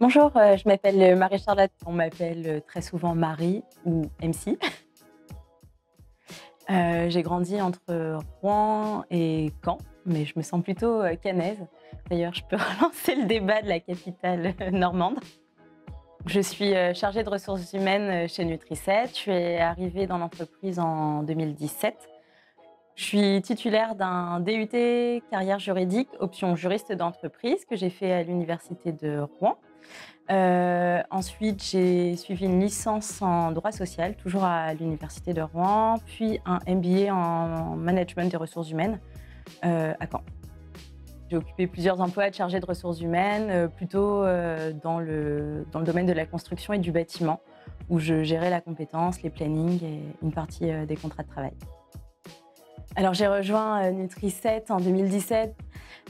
Bonjour, je m'appelle Marie-Charlotte. On m'appelle très souvent Marie ou MC. J'ai grandi entre Rouen et Caen, mais je me sens plutôt caennaise. D'ailleurs, je peux relancer le débat de la capitale normande. Je suis chargée de ressources humaines chez Nutri7. Je suis arrivée dans l'entreprise en 2017. Je suis titulaire d'un DUT carrière juridique, option juriste d'entreprise, que j'ai fait à l'université de Rouen. Ensuite, j'ai suivi une licence en droit social, toujours à l'université de Rouen, puis un MBA en management des ressources humaines à Caen. J'ai occupé plusieurs emplois de chargée de ressources humaines, plutôt dans le domaine de la construction et du bâtiment, où je gérais la compétence, les plannings et une partie des contrats de travail. Alors j'ai rejoint Nutri7 en 2017.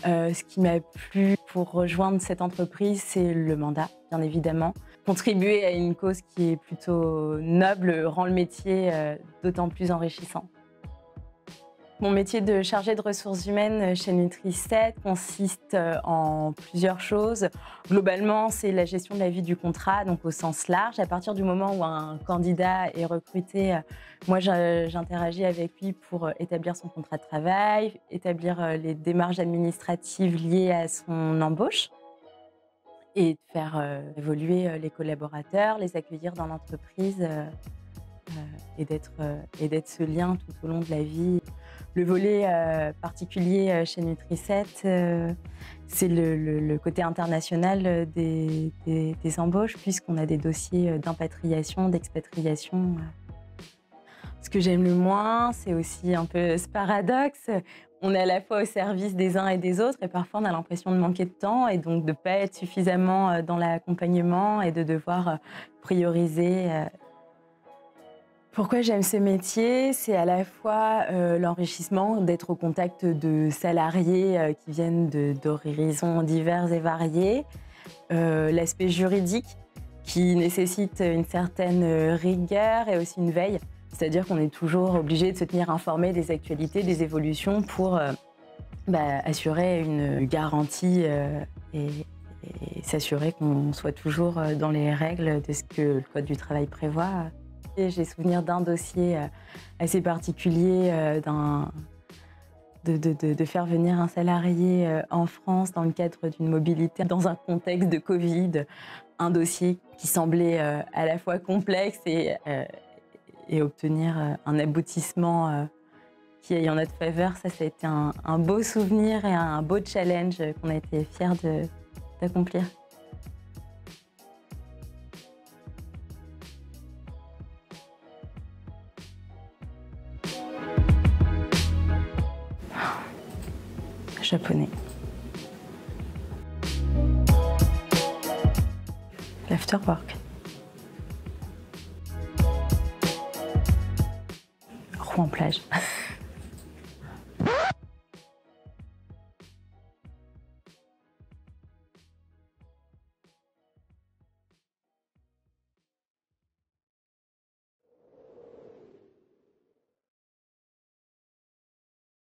Ce qui m'a plu pour rejoindre cette entreprise, c'est le mandat, bien évidemment. Contribuer à une cause qui est plutôt noble rend le métier d'autant plus enrichissant. Mon métier de chargée de ressources humaines chez Nutri7 consiste en plusieurs choses. Globalement, c'est la gestion de la vie du contrat, donc au sens large. À partir du moment où un candidat est recruté, moi j'interagis avec lui pour établir son contrat de travail, établir les démarches administratives liées à son embauche et faire évoluer les collaborateurs, les accueillir dans l'entreprise et d'être ce lien tout au long de la vie. Le volet particulier chez Nutri7, c'est le côté international des embauches, puisqu'on a des dossiers d'impatriation, d'expatriation. Ce que j'aime le moins, c'est aussi un peu ce paradoxe. On est à la fois au service des uns et des autres, et parfois on a l'impression de manquer de temps, et donc de ne pas être suffisamment dans l'accompagnement et de devoir prioriser. Pourquoi j'aime ce métier? C'est à la fois l'enrichissement d'être au contact de salariés qui viennent d'horizons divers et variés, l'aspect juridique qui nécessite une certaine rigueur et aussi une veille, c'est-à-dire qu'on est toujours obligé de se tenir informé des actualités, des évolutions pour assurer une garantie et s'assurer qu'on soit toujours dans les règles de ce que le Code du travail prévoit. J'ai souvenir d'un dossier assez particulier, de faire venir un salarié en France dans le cadre d'une mobilité dans un contexte de Covid, un dossier qui semblait à la fois complexe et obtenir un aboutissement qui aille en notre faveur. Ça a été un beau souvenir et un beau challenge qu'on a été fiers d'accomplir. Japonais. L'afterwork. Rouen plage.